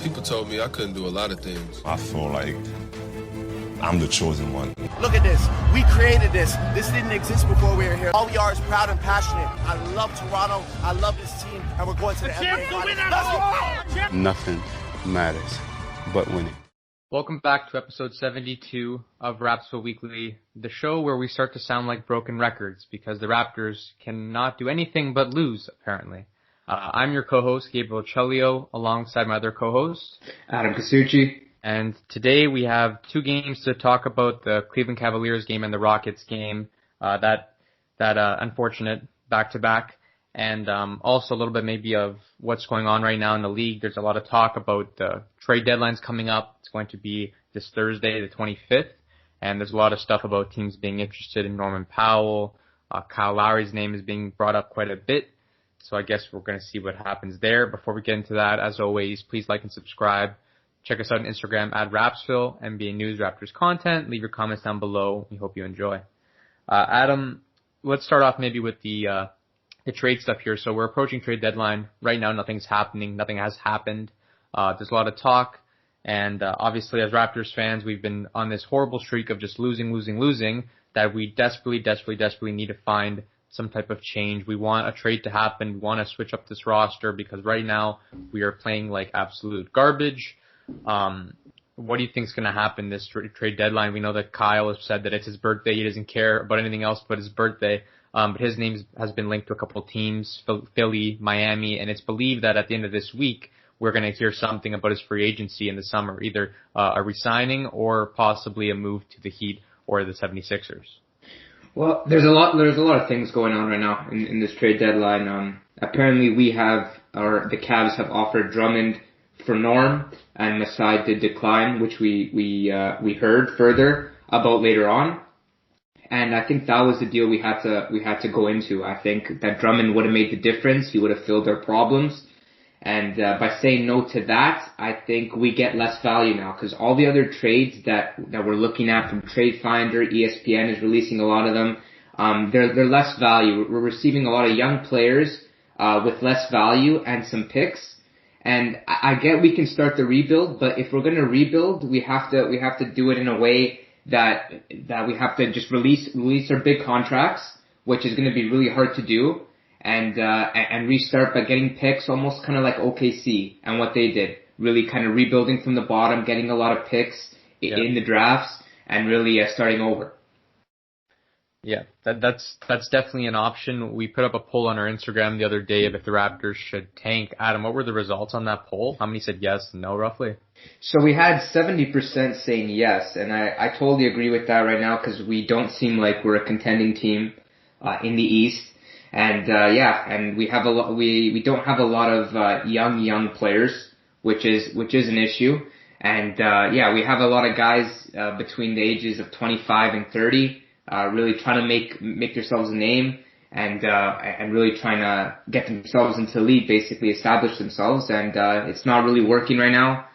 People told me I couldn't do a lot of things. I feel like I'm the chosen one. Look at this. We created this. This didn't exist before we were here. All we are is proud and passionate. I love Toronto. I love this team. And we're going to the NBA. Nothing matters but winning. Welcome back to episode 72 of Rapzville Weekly, the show where we start to sound like broken records because the Raptors cannot do anything but lose, apparently. I'm your co-host, Gabriel Chelio, alongside my other co-host, Adam Casucci. And today we have two games to talk about, the Cleveland Cavaliers game and the Rockets game, that unfortunate back-to-back, and also a little bit maybe of what's going on right now in the league. There's a lot of talk about the trade deadlines coming up. It's going to be this Thursday, the 25th, and there's a lot of stuff about teams being interested in Norman Powell. Kyle Lowry's name is being brought up quite a bit. So I guess we're going to see what happens there. Before we get into that, as always, please like and subscribe. Check us out on Instagram at Rapzville, NBA News, Raptors content. Leave your comments down below. We hope you enjoy. Adam, let's start off maybe with the trade stuff here. So we're approaching trade deadline. Right now, nothing's happening. Nothing has happened. There's a lot of talk. And obviously, as Raptors fans, we've been on this horrible streak of just losing, that we desperately need to find some type of change. We want a trade to happen. We want to switch up this roster because right now we are playing like absolute garbage. What do you think is going to happen this trade deadline? We know that Kyle has said that it's his birthday. He doesn't care about anything else but his birthday. But his name has been linked to a couple of teams, Philly, Miami, and it's believed that at the end of this week, we're going to hear something about his free agency in the summer, either a resigning or possibly a move to the Heat or the 76ers. Well, there's a lot of things going on right now in this trade deadline. Apparently the Cavs have offered Drummond for Norm and Masai did decline, which we heard further about later on. And I think that was the deal we had to go into. I think that Drummond would have made the difference. He would have filled their problems. And by saying no to that, I think we get less value now because all the other trades that we're looking at from Trade Finder, ESPN is releasing a lot of them. They're less value. We're receiving a lot of young players with less value and some picks. And I get we can start the rebuild, but if we're going to rebuild, we have to do it in a way that we have to just release our big contracts, which is going to be really hard to do. And restart by getting picks, almost kind of like OKC and what they did, really kind of rebuilding from the bottom, getting a lot of picks in the drafts, and really starting over. Yeah, that's definitely an option. We put up a poll on our Instagram the other day of if the Raptors should tank. Adam, what were the results on that poll? How many said yes and no, roughly? So we had 70% saying yes, and I totally agree with that right now because we don't seem like we're a contending team in the East. And and we have we don't have a lot of young players, which is an issue. And we have a lot of guys between the ages of 25 and 30, really trying to make themselves a name and really trying to get themselves into the league, basically establish themselves. And it's not really working right now.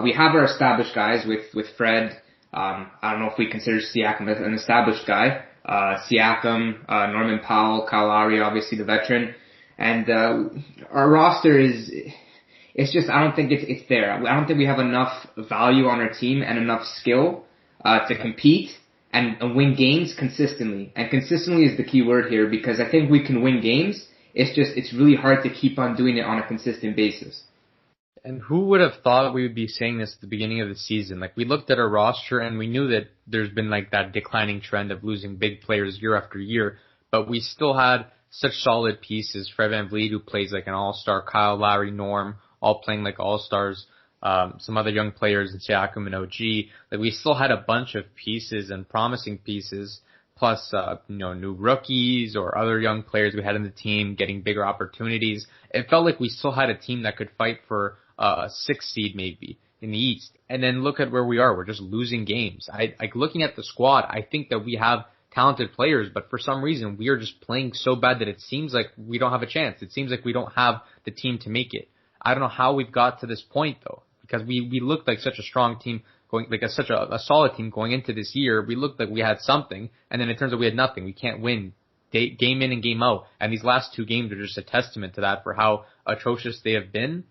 We have our established guys with Fred. I don't know if we consider Siakam an established guy. Siakam, Norman Powell, Kyle Lowry, obviously the veteran. And our roster it's just, I don't think it's there. I don't think we have enough value on our team and enough skill to compete and win games consistently. And consistently is the key word here because I think we can win games. It's really hard to keep on doing it on a consistent basis. And who would have thought we would be saying this at the beginning of the season? Like, we looked at our roster and we knew that there's been like that declining trend of losing big players year after year, but we still had such solid pieces. Fred VanVleet, who plays like an all-star, Kyle Lowry, Norm, all playing like all-stars, some other young players in Siakam and OG. Like, we still had a bunch of pieces and promising pieces, plus, new rookies or other young players we had in the team getting bigger opportunities. It felt like we still had a team that could fight for a 6th seed maybe in the East. And then look at where we are. We're just losing games. Looking at the squad, I think that we have talented players, but for some reason we are just playing so bad that it seems like we don't have a chance. It seems like we don't have the team to make it. I don't know how we've got to this point though, because we looked like such a strong team such a solid team going into this year. We looked like we had something, and then it turns out we had nothing. We can't win game in and game out. And these last two games are just a testament to that for how atrocious they have been.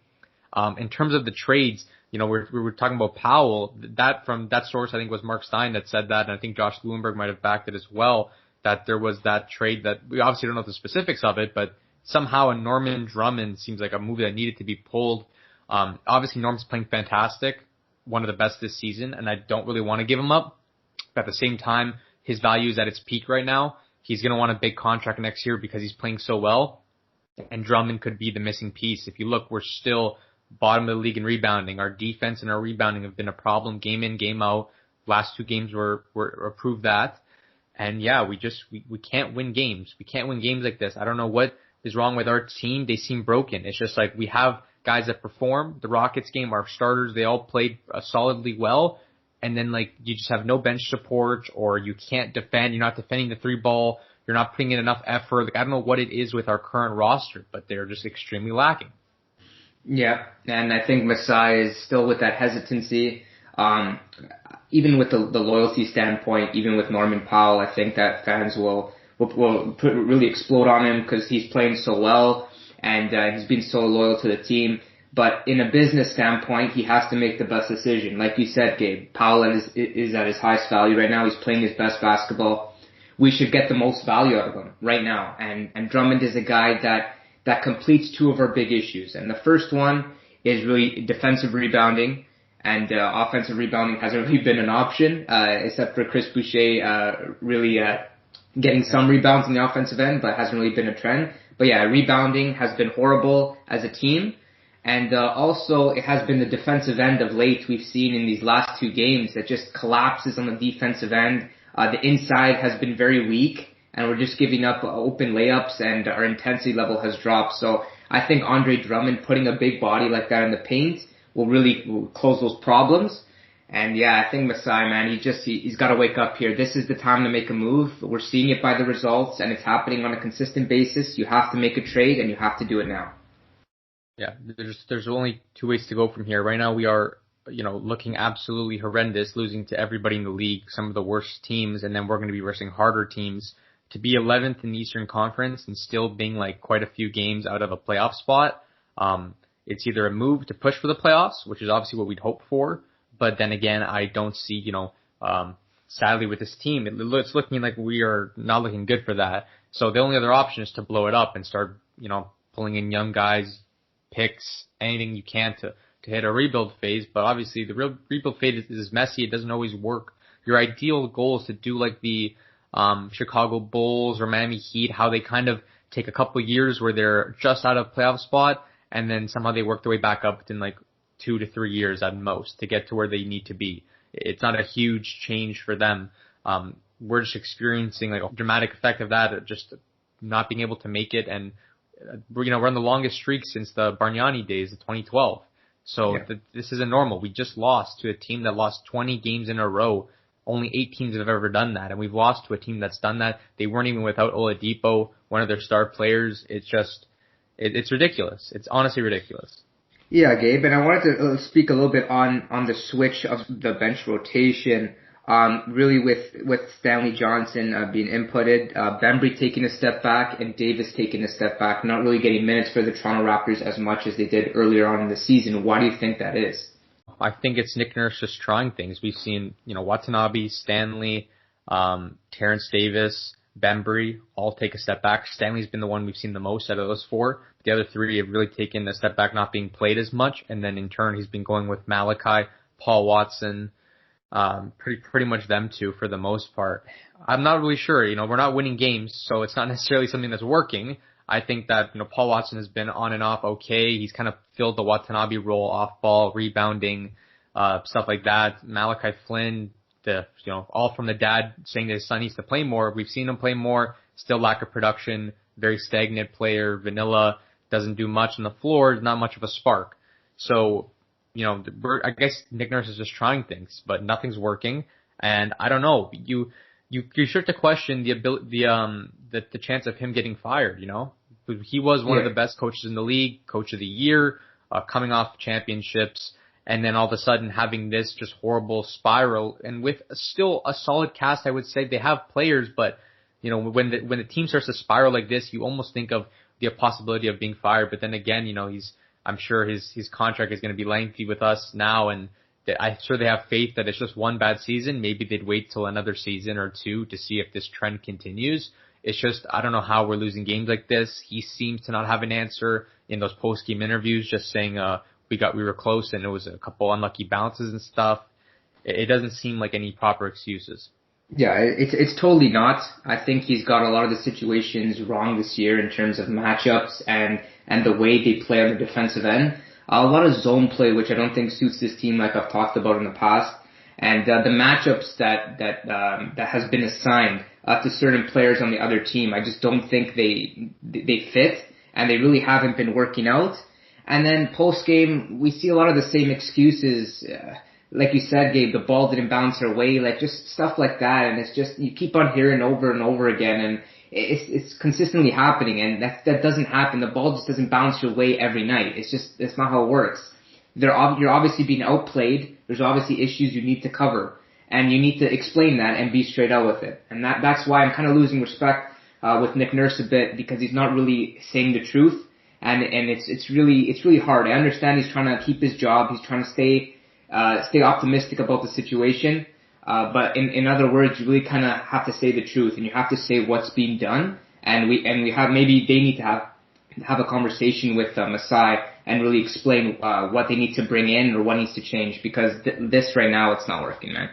In terms of the trades, we were talking about Powell. That from that source, I think was Mark Stein that said that, and I think Josh Bloomberg might have backed it as well, that there was that trade that we obviously don't know the specifics of it, but somehow a Norman Drummond seems like a move that needed to be pulled. Obviously Norm's playing fantastic, one of the best this season, and I don't really want to give him up. But at the same time, his value is at its peak right now. He's going to want a big contract next year because he's playing so well, and Drummond could be the missing piece. If you look, we're still bottom of the league in rebounding. Our defense and our rebounding have been a problem game in, game out. Last 2 games were proved that. And yeah, we can't win games. We can't win games like this. I don't know what is wrong with our team. They seem broken. It's just like we have guys that perform. The Rockets game, our starters, they all played solidly well. And then like you just have no bench support, or you can't defend. You're not defending the 3-ball. You're not putting in enough effort. Like, I don't know what it is with our current roster, but they're just extremely lacking. Yeah, and I think Masai is still with that hesitancy. Even with the loyalty standpoint, even with Norman Powell, I think that fans will really explode on him because he's playing so well and he's been so loyal to the team. But in a business standpoint, he has to make the best decision. Like you said, Gabe, Powell is at his highest value right now. He's playing his best basketball. We should get the most value out of him right now. And Drummond is a guy that completes 2 of our big issues. And the first one is really defensive rebounding. And offensive rebounding hasn't really been an option, except for Chris Boucher really getting some rebounds on the offensive end, but hasn't really been a trend. But yeah, rebounding has been horrible as a team. And also, it has been the defensive end of late. We've seen in these last 2 games that just collapses on the defensive end. The inside has been very weak, and we're just giving up open layups, and our intensity level has dropped. So I think Andre Drummond putting a big body like that in the paint will really close those problems. And yeah, I think Masai, man, he's got to wake up here. This is the time to make a move. We're seeing it by the results, and it's happening on a consistent basis. You have to make a trade, and you have to do it now. Yeah, there's only 2 ways to go from here. Right now we are, looking absolutely horrendous, losing to everybody in the league, some of the worst teams, and then we're going to be versing harder teams. To be 11th in the Eastern Conference and still being like quite a few games out of a playoff spot, it's either a move to push for the playoffs, which is obviously what we'd hope for, but then again, I don't see, sadly with this team, it's looking like we are not looking good for that. So the only other option is to blow it up and start, pulling in young guys, picks, anything you can to hit a rebuild phase. But obviously the real rebuild phase is messy. It doesn't always work. Your ideal goal is to do like the Chicago Bulls or Miami Heat, how they kind of take a couple of years where they're just out of playoff spot, and then somehow they work their way back up within like 2 to 3 years at most to get to where they need to be. It's not a huge change for them. We're just experiencing like a dramatic effect of that, just not being able to make it. And we're on the longest streak since the Bargnani days of 2012. So yeah. This isn't normal. We just lost to a team that lost 20 games in a row. Only 8 teams have ever done that, and we've lost to a team that's done that. They weren't even without Oladipo, one of their star players. It's just, it's ridiculous. It's honestly ridiculous. Yeah, Gabe, and I wanted to speak a little bit on the switch of the bench rotation. Really with Stanley Johnson being inputted, Bembry taking a step back, and Davis taking a step back, not really getting minutes for the Toronto Raptors as much as they did earlier on in the season. Why do you think that is? I think it's Nick Nurse just trying things. We've seen, Watanabe, Stanley, Terrence Davis, Bembry all take a step back. Stanley's been the one we've seen the most out of those 4. The other 3 have really taken a step back, not being played as much. And then in turn, he's been going with Malachi, Paul Watson, pretty much them 2 for the most part. I'm not really sure. We're not winning games, so it's not necessarily something that's working. I think that, Paul Watson has been on and off okay. He's kind of filled the Watanabe role, off ball, rebounding, stuff like that. Malachi Flynn, all from the dad saying that his son needs to play more. We've seen him play more, still lack of production, very stagnant player, vanilla, doesn't do much on the floor, not much of a spark. So, I guess Nick Nurse is just trying things, but nothing's working. And I don't know, you start to question the chance of him getting fired, He was one of the best coaches in the league, coach of the year, coming off championships, and then all of a sudden having this just horrible spiral, and with still a solid cast, I would say they have players, but when the team starts to spiral like this, you almost think of the possibility of being fired. But then again, he's I'm sure his contract is going to be lengthy with us now, and I'm sure they have faith that it's just one bad season. Maybe they'd wait till another season or two to see if this trend continues. It's just, I don't know how we're losing games like this. He seems to not have an answer in those post-game interviews, just saying, we were close and it was a couple unlucky bounces and stuff. It doesn't seem like any proper excuses. Yeah, it's totally not. I think he's got a lot of the situations wrong this year in terms of matchups and the way they play on the defensive end. A lot of zone play, which I don't think suits this team like I've talked about in the past. And the matchups that has been assigned to certain players on the other team, I just don't think they fit, and they really haven't been working out. And then post game, we see a lot of the same excuses. Like you said, Gabe, the ball didn't bounce our way, like just stuff like that. And it's just, you keep on hearing over and over again, and it's consistently happening, and that doesn't happen. The ball just doesn't bounce your way every night. It's not how it works. You're obviously being outplayed. There's obviously issues you need to cover, and you need to explain that and be straight out with it. And that's why I'm kind of losing respect with Nick Nurse a bit, because he's not really saying the truth, and it's really hard. I understand he's trying to keep his job. He's trying to stay optimistic about the situation. But in other words, you really kind of have to say the truth, and you have to say what's being done. And maybe they need to have a conversation with Masai and really explain what they need to bring in or what needs to change, because this right now, it's not working, man.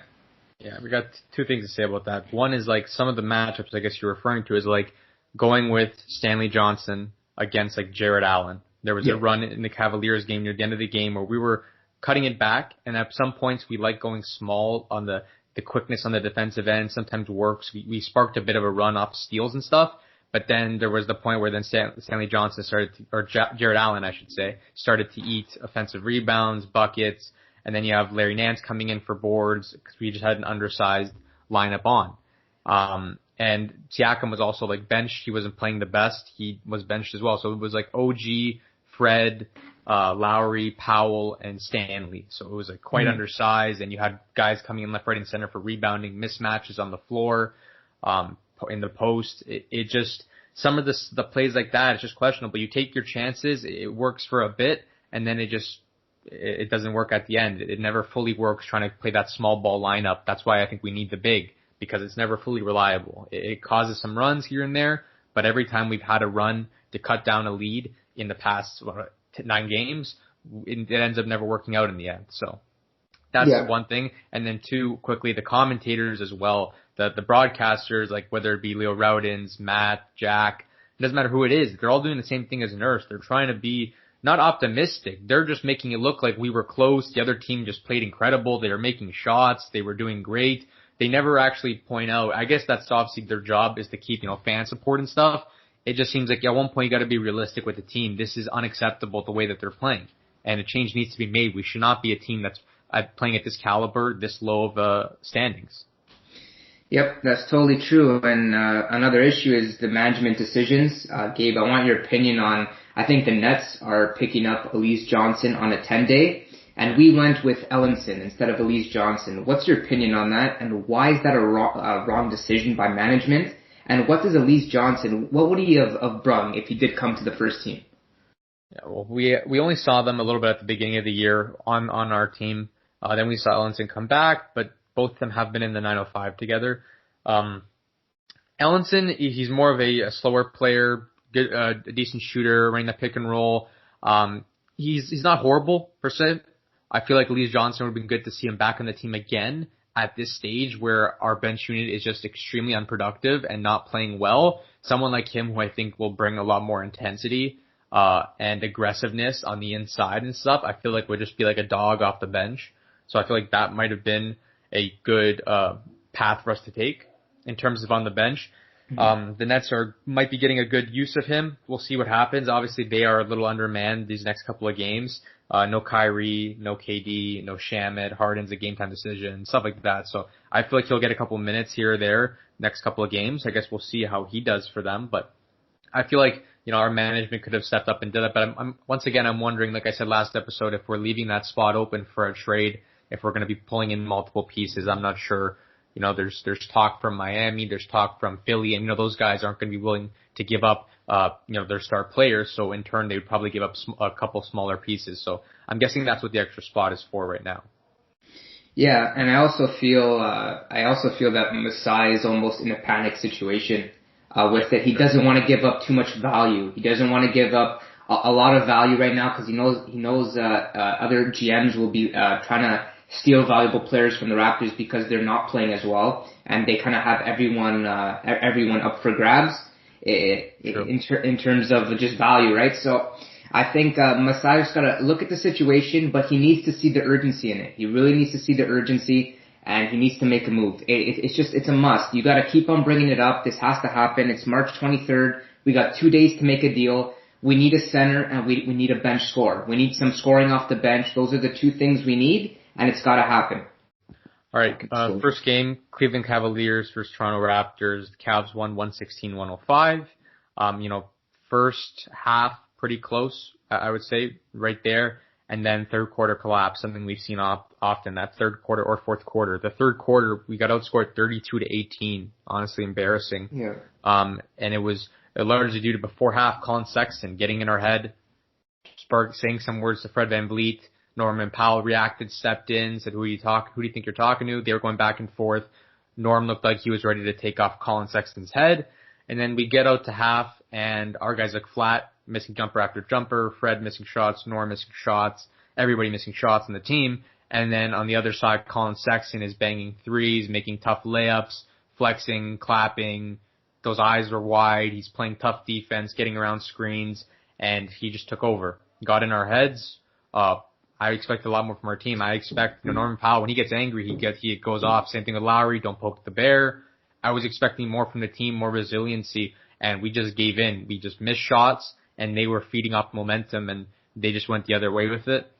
Yeah, we got two things to say about that. One is like some of the matchups I guess you're referring to is like going with Stanley Johnson against like Jared Allen. There was a run in the Cavaliers game near the end of the game where we were cutting it back, and at some points we like going small on the quickness on the defensive end sometimes works. We sparked a bit of a run off steals and stuff, but then there was the point where then Stanley Johnson Jared Allen, I should say, started to eat offensive rebounds, buckets, and then you have Larry Nance coming in for boards because we just had an undersized lineup on. And Siakam was also like benched. He wasn't playing the best. He was benched as well. So it was like OG, Fred, Lowry, Powell, and Stanley. So it was like quite undersized, and you had guys coming in left, right, and center for rebounding, mismatches on the floor, in the post. It just, some of the plays like that, it's just questionable. You take your chances, it works for a bit, and then it doesn't work at the end. It never fully works trying to play that small ball lineup. That's why I think we need the big, because it's never fully reliable. It causes some runs here and there, but every time we've had a run to cut down a lead in the past 9 games, it ends up never working out in the end. So that's one thing. And then two, quickly, the commentators as well, the broadcasters, like whether it be Leo Roudins, Matt, Jack, it doesn't matter who it is, they're all doing the same thing as Nurse. They're trying to be not optimistic. They're just making it look like we were close. The other team just played incredible. They were making shots. They were doing great. They never actually point out, I guess that's obviously their job, is to keep, fan support and stuff. It just seems like at one point you got to be realistic with the team. This is unacceptable the way that they're playing, and a change needs to be made. We should not be a team that's playing at this caliber, this low of standings. Yep, that's totally true. And another issue is the management decisions. Gabe, I want your opinion on, I think the Nets are picking up Elise Johnson on a 10-day, and we went with Ellenson instead of Elise Johnson. What's your opinion on that, and why is that a wrong decision by management? And what does Elise Johnson, what would he have brung if he did come to the first team? Yeah, well, we only saw them a little bit at the beginning of the year on our team. Then we saw Ellenson come back, but both of them have been in the 905 together. Ellenson, he's more of a slower player, good, a decent shooter, running the pick and roll. He's not horrible per se. I feel like Elise Johnson would have been good to see him back on the team again at this stage where our bench unit is just extremely unproductive and not playing well. Someone like him who I think will bring a lot more intensity and aggressiveness on the inside and stuff, I feel like would just be like a dog off the bench. So I feel like that might have been a good path for us to take in terms of on the bench. The Nets might be getting a good use of him. We'll see what happens. Obviously, they are a little undermanned these next couple of games. No Kyrie, no KD, no Shamet. Harden's a game-time decision, stuff like that. So I feel like he'll get a couple minutes here or there next couple of games. I guess we'll see how he does for them. But I feel like, our management could have stepped up and did that. But once again, I'm wondering, like I said last episode, if we're leaving that spot open for a trade, if we're going to be pulling in multiple pieces. I'm not sure There's talk from Miami, there's talk from Philly, and those guys aren't going to be willing to give up their star players. So in turn, they would probably give up a couple smaller pieces. So I'm guessing that's what the extra spot is for right now. Yeah, and I also feel that Masai is almost in a panic situation with it. He doesn't want to give up too much value. He doesn't want to give up a lot of value right now because he knows other GMs will be trying to steal valuable players from the Raptors because they're not playing as well, and they kind of have everyone up for grabs in terms of just value, right? So I think Masai's got to look at the situation, but he needs to see the urgency in it. He really needs to see the urgency, and he needs to make a move. It's a must. You got to keep on bringing it up. This has to happen. It's March 23rd. We got 2 days to make a deal. We need a center, and we need a bench scorer. We need some scoring off the bench. Those are the two things we need, and it's got to happen. All right, first game, Cleveland Cavaliers versus Toronto Raptors. The Cavs won 116-105. First half, pretty close, I would say, right there. And then third quarter collapse, something we've seen often, that third quarter or fourth quarter. The third quarter, we got outscored 32-18. Honestly embarrassing. Yeah. And it was largely due to before half, Colin Sexton getting in our head, saying some words to Fred VanVleet. Norman Powell reacted, stepped in, said, who do you think you're talking to? They were going back and forth. Norm looked like he was ready to take off Colin Sexton's head. And then we get out to half, and our guys look flat, missing jumper after jumper, Fred missing shots, Norm missing shots, everybody missing shots on the team. And then on the other side, Colin Sexton is banging threes, making tough layups, flexing, clapping. Those eyes were wide. He's playing tough defense, getting around screens, and he just took over. Got in our heads. I expect a lot more from our team. I expect Norman Powell, when he gets angry, he goes off. Same thing with Lowry. Don't poke the bear. I was expecting more from the team, more resiliency, and we just gave in. We just missed shots, and they were feeding off momentum, and they just went the other way with it.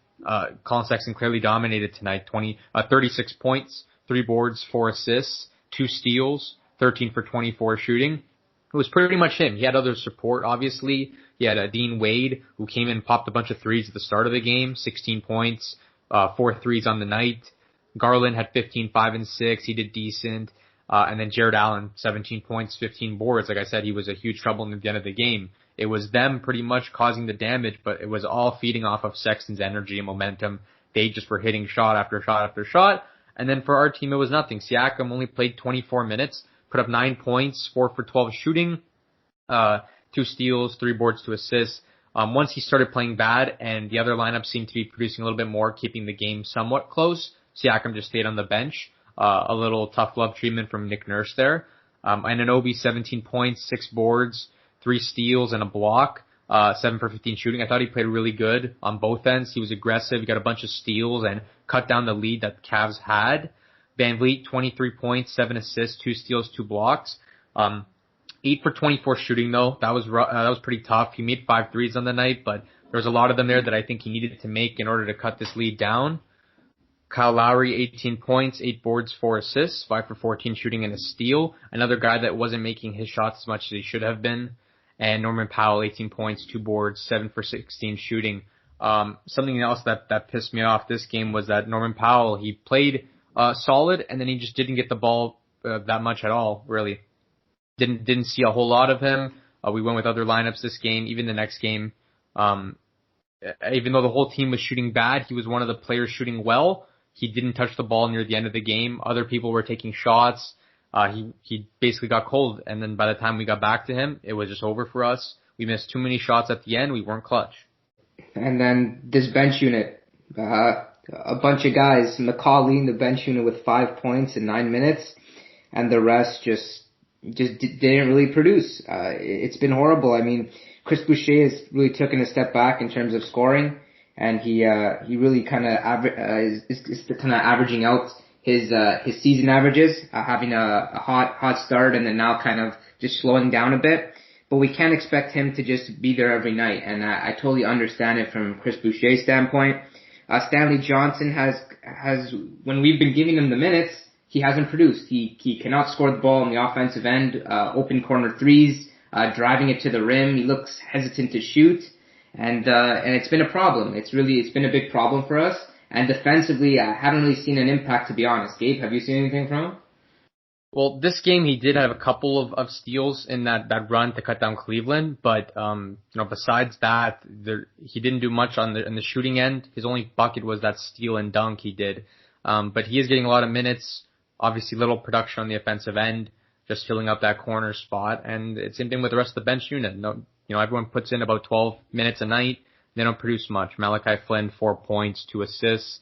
Colin Sexton clearly dominated tonight. 36 points, 3 boards, 4 assists, 2 steals, 13 for 24 shooting. It was pretty much him. He had other support, obviously. He had Dean Wade, who came in and popped a bunch of threes at the start of the game, 16 points, 4 threes on the night. Garland had 15, 5 and 6. He did decent. And then Jared Allen, 17 points, 15 boards. Like I said, he was a huge trouble at the end of the game. It was them pretty much causing the damage, but it was all feeding off of Sexton's energy and momentum. They just were hitting shot after shot after shot. And then for our team, it was nothing. Siakam only played 24 minutes, put up 9 points, 4 for 12 shooting, 2 steals, 3 boards, 2 assists. Once he started playing bad and the other lineup seemed to be producing a little bit more, keeping the game somewhat close, Siakam just stayed on the bench. A little tough love treatment from Nick Nurse there. Anunoby, 17 points, 6 boards, 3 steals, and a block, 7 for 15 shooting. I thought he played really good on both ends. He was aggressive. He got a bunch of steals and cut down the lead that the Cavs had. VanVleet, 23 points, 7 assists, 2 steals, 2 blocks. 8 for 24 shooting though. That was pretty tough. He made 5 threes on the night, but there was a lot of them there that I think he needed to make in order to cut this lead down. Kyle Lowry, 18 points, 8 boards, 4 assists, 5 for 14 shooting and a steal. Another guy that wasn't making his shots as much as he should have been. And Norman Powell, 18 points, 2 boards, 7 for 16 shooting. Something else that pissed me off this game was that Norman Powell, he played solid, and then he just didn't get the ball that much at all, really. Didn't see a whole lot of him. We went with other lineups this game, even the next game. Even though the whole team was shooting bad, he was one of the players shooting well. He didn't touch the ball near the end of the game. Other people were taking shots. He basically got cold, and then by the time we got back to him, it was just over for us. We missed too many shots at the end. We weren't clutch. And then this bench unit, a bunch of guys, McCaw leading the bench unit with 5 points in 9 minutes, and the rest just didn't really produce. It's been horrible. I mean, Chris Boucher has really taken a step back in terms of scoring, and he really kind of is kind of averaging out his season averages, having a hot start and then now kind of just slowing down a bit. But we can't expect him to just be there every night, and I totally understand it from Chris Boucher's standpoint. Stanley Johnson has when we've been giving him the minutes, he hasn't produced. He cannot score the ball on the offensive end, open corner threes, driving it to the rim. He looks hesitant to shoot, and it's been a problem. It's been a big problem for us. And defensively, I haven't really seen an impact, to be honest. Gabe, have you seen anything from him? Well, this game he did have a couple of steals in that run to cut down Cleveland, but besides that, he didn't do much on the shooting end. His only bucket was that steal and dunk he did. But he is getting a lot of minutes. Obviously, little production on the offensive end, just filling up that corner spot. And it's same thing with the rest of the bench unit. No, everyone puts in about 12 minutes a night. They don't produce much. Malachi Flynn, 4 points, 2 assists.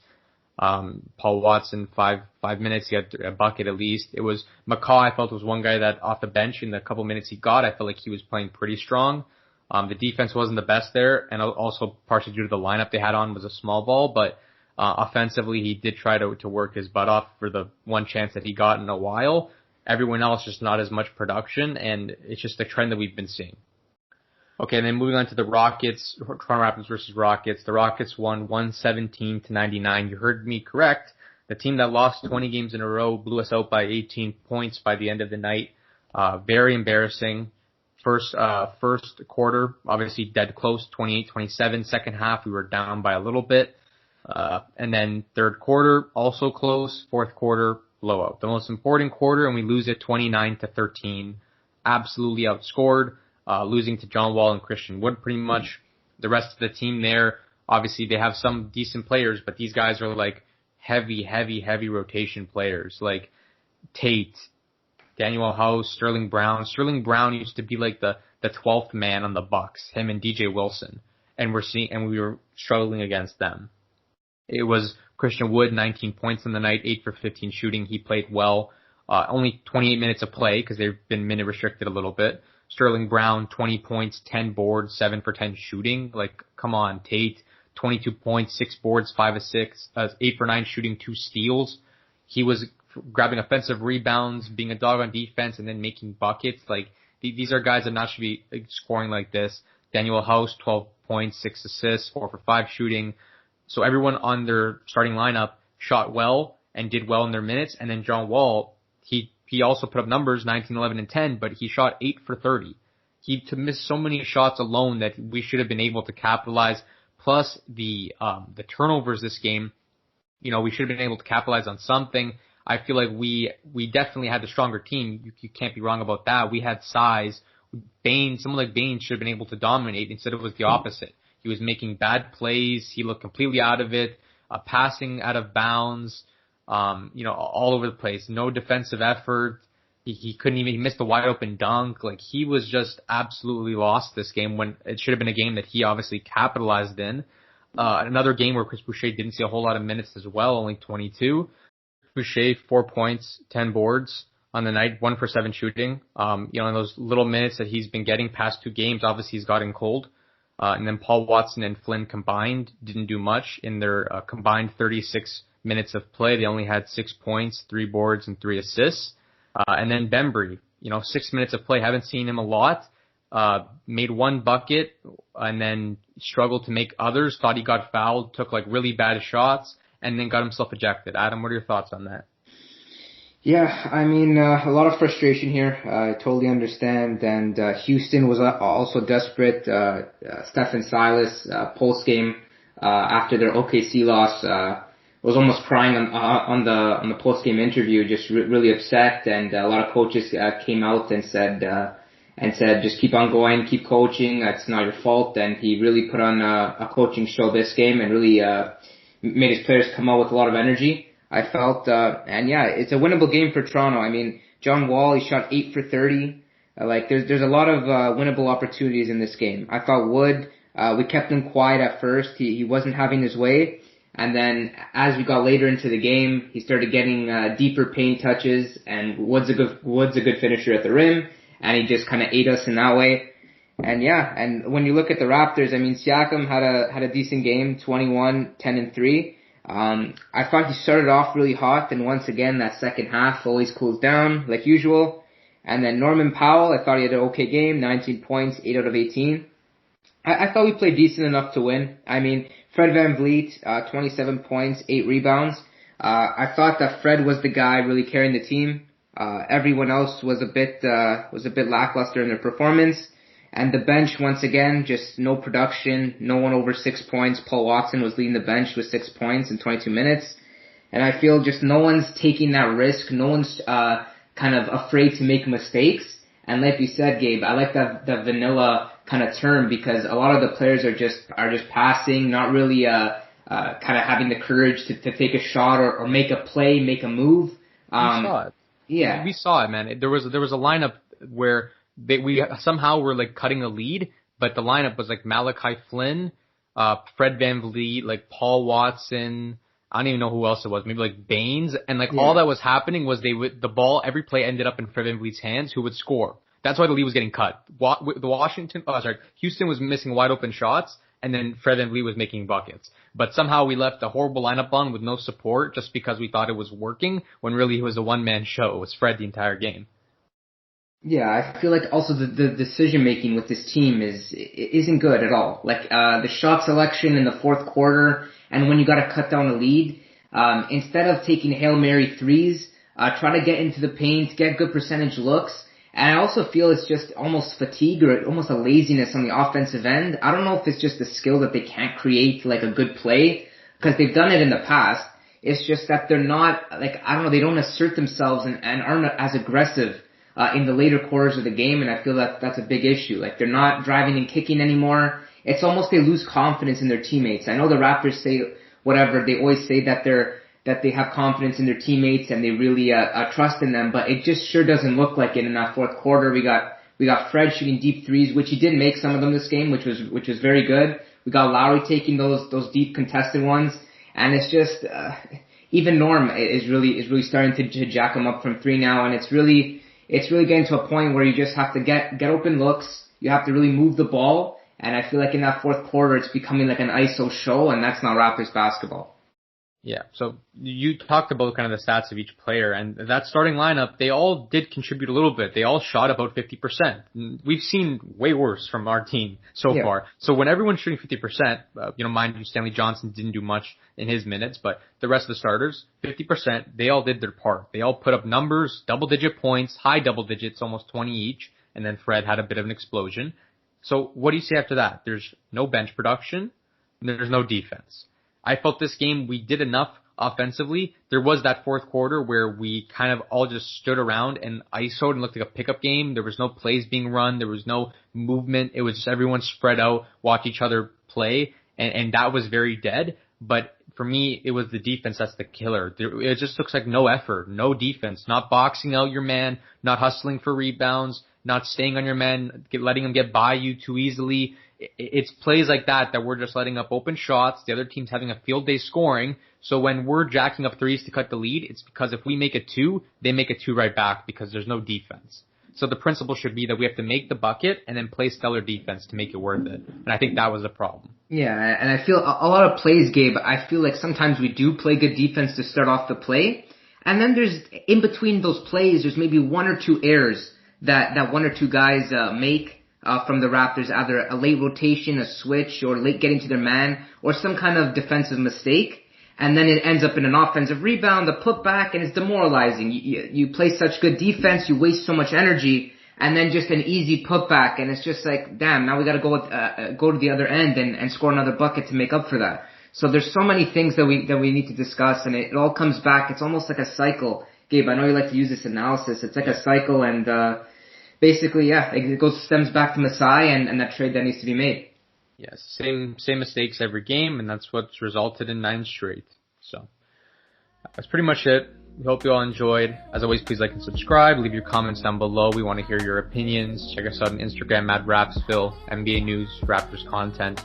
Paul Watson, five minutes, he had a bucket at least. It was McCaw, I felt, was one guy that off the bench in the couple minutes he got, I felt like he was playing pretty strong. The defense wasn't the best there, and also partially due to the lineup they had on was a small ball, but offensively he did try to work his butt off for the one chance that he got in a while. Everyone else just not as much production, and it's just a trend that we've been seeing. Okay, and then moving on to the Rockets, Toronto Raptors versus Rockets. The Rockets won 117-99. You heard me correct. The team that lost 20 games in a row blew us out by 18 points by the end of the night. Very embarrassing. First quarter, obviously dead close, 28-27. Second half, we were down by a little bit. And then third quarter, also close. Fourth quarter, blowout. The most important quarter, and we lose it 29-13. Absolutely outscored. Losing to John Wall and Christian Wood pretty much. The rest of the team there, obviously they have some decent players, but these guys are like heavy rotation players like Tate, Daniel House, Sterling Brown. Sterling Brown used to be like the 12th man on the Bucks, him and DJ Wilson, and we were struggling against them. It was Christian Wood, 19 points in the night, 8 for 15 shooting. He played well. Only 28 minutes of play because they've been minute restricted a little bit. Sterling Brown, 20 points, 10 boards, 7 for 10 shooting. Like, come on, Tate, 22 points, 6 boards, 5 of 6, 8 for 9 shooting, 2 steals. He was grabbing offensive rebounds, being a dog on defense, and then making buckets. Like, these are guys that not should be scoring like this. Daniel House, 12 points, 6 assists, 4 for 5 shooting. So everyone on their starting lineup shot well and did well in their minutes. And then John Wall, he also put up numbers, 19, 11, and 10, but he shot 8 for 30. He missed so many shots alone that we should have been able to capitalize. Plus the turnovers this game, we should have been able to capitalize on something. I feel like we definitely had the stronger team. You can't be wrong about that. We had size. Someone like Bain should have been able to dominate. Instead, it was the opposite. He was making bad plays. He looked completely out of it, passing out of bounds. All over the place. No defensive effort. He couldn't even, he missed a wide open dunk. Like, he was just absolutely lost this game when it should have been a game that he obviously capitalized in. Another game where Chris Boucher didn't see a whole lot of minutes as well, only 22. Boucher, 4 points, 10 boards on the night, 1 for 7 shooting. In those little minutes that he's been getting past 2 games, obviously he's gotten cold. And then Paul Watson and Flynn combined didn't do much in their combined 36 minutes of play. They only had 6 points, 3 boards, and 3 assists. And then Bembry, 6 minutes of play. Haven't seen him a lot. Made 1 bucket and then struggled to make others. Thought he got fouled, took like really bad shots, and then got himself ejected. Adam, what are your thoughts on that? Yeah, I mean, a lot of frustration here. I totally understand. And Houston was also desperate. Steph and Silas, post-game, after their OKC loss, was almost crying on the post-game interview, just really upset. And a lot of coaches came out and said, just keep on going, keep coaching. It's not your fault. And he really put on a coaching show this game and really made his players come out with a lot of energy, I felt. And yeah, it's a winnable game for Toronto. I mean, John Wall, he shot 8 for 30. There's a lot of winnable opportunities in this game. I thought Wood, we kept him quiet at first. He wasn't having his way. And then as we got later into the game, he started getting deeper paint touches, and Wood's a good finisher at the rim, and he just kind of ate us in that way. And yeah, and when you look at the Raptors, I mean, Siakam had a decent game, 21, 10 and 3. I thought he started off really hot, and once again that second half always cools down like usual. And then Norman Powell, I thought he had an okay game, 19 points, 8 out of 18. I thought we played decent enough to win. I mean, Fred VanVleet, 27 points, 8 rebounds. I thought that Fred was the guy really carrying the team. Everyone else was a bit lackluster in their performance. And the bench, once again, just no production, no one over 6 points. Paul Watson was leading the bench with 6 points in 22 minutes. And I feel just no one's taking that risk. No one's kind kind of afraid to make mistakes. And like you said, Gabe, I like that vanilla kind of term, because a lot of the players are just passing, not really kind of having the courage to take a shot or make a play, make a move. We saw it. Yeah, we saw it, man. There was a lineup where we somehow were like cutting a lead, but the lineup was like Malachi Flynn, Fred VanVleet, like Paul Watson. I don't even know who else it was. Maybe like Baines, and like all that was happening was the ball, every play ended up in Fred VanVleet's hands, who would score. That's why the lead was getting cut. Houston was missing wide open shots, and then Fred VanVleet was making buckets. But somehow we left a horrible lineup on with no support just because we thought it was working, when really it was a one-man show. It was Fred the entire game. Yeah, I feel like also the decision making with this team isn't good at all. Like the shot selection in the fourth quarter, and when you got to cut down a lead, instead of taking Hail Mary threes, try to get into the paint, get good percentage looks. And I also feel it's just almost fatigue or almost a laziness on the offensive end. I don't know if it's just a skill that they can't create like a good play, because they've done it in the past. It's just that they're not, like, I don't know, they don't assert themselves and aren't as aggressive in the later quarters of the game, and I feel that that's a big issue. Like, they're not driving and kicking anymore. It's almost they lose confidence in their teammates. I know the Raptors say whatever, they always say that they have confidence in their teammates and they really trust in them, but it just sure doesn't look like it in that fourth quarter. We got Fred shooting deep threes, which he did make some of them this game, which was very good. We got Lowry taking those deep contested ones, and it's just even Norm is really starting to jack him up from three now, and it's really getting to a point where you just have to get open looks. You have to really move the ball, and I feel like in that fourth quarter it's becoming like an ISO show, and that's not Raptors basketball. Yeah, so you talked about kind of the stats of each player, and that starting lineup, they all did contribute a little bit. They all shot about 50%. We've seen way worse from our team so far. So when everyone's shooting 50%, mind you, Stanley Johnson didn't do much in his minutes, but the rest of the starters, 50%, they all did their part. They all put up numbers, double-digit points, high double digits, almost 20 each, and then Fred had a bit of an explosion. So what do you say after that? There's no bench production, and there's no defense. I felt this game, we did enough offensively. There was that fourth quarter where we kind of all just stood around and ISO'd and looked like a pickup game. There was no plays being run. There was no movement. It was just everyone spread out, watch each other play, and that was very dead. But for me, it was the defense that's the killer. It just looks like no effort, no defense, not boxing out your man, not hustling for rebounds, not staying on your man, letting him get by you too easily. It's plays like that we're just letting up open shots. The other team's having a field day scoring. So when we're jacking up threes to cut the lead, it's because if we make a two, they make a two right back because there's no defense. So the principle should be that we have to make the bucket and then play stellar defense to make it worth it. And I think that was the problem. Yeah, and I feel a lot of plays, Gabe, I feel like sometimes we do play good defense to start off the play. And then there's, in between those plays, there's maybe one or two errors that one or two guys make. From the Raptors, either a late rotation, a switch, or late getting to their man, or some kind of defensive mistake, and then it ends up in an offensive rebound, a putback, and it's demoralizing. You play such good defense, you waste so much energy, and then just an easy putback, and it's just like, damn, now we gotta go to the other end and score another bucket to make up for that. So there's so many things that we need to discuss, and it all comes back. It's almost like a cycle. Gabe, I know you like to use this analysis. It's like a cycle, and basically, it stems back to Masai and that trade that needs to be made. Yes, same mistakes every game, and that's what's resulted in 9 straight. So that's pretty much it. We hope you all enjoyed. As always, please like and subscribe. Leave your comments down below. We want to hear your opinions. Check us out on Instagram at Rapzville, NBA news, Raptors content.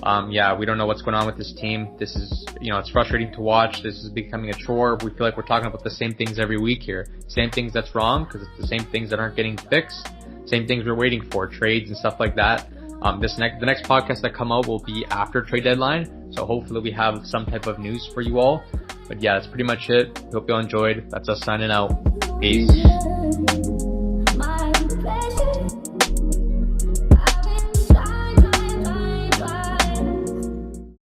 We don't know what's going on with this team. This is, it's frustrating to watch. This is becoming a chore. We feel like we're talking about the same things every week here. Same things that's wrong, because it's the same things that aren't getting fixed. Same things we're waiting for, trades and stuff like that. The next podcast that come out will be after trade deadline. So hopefully we have some type of news for you all. But yeah, that's pretty much it. Hope you all enjoyed. That's us signing out. Peace.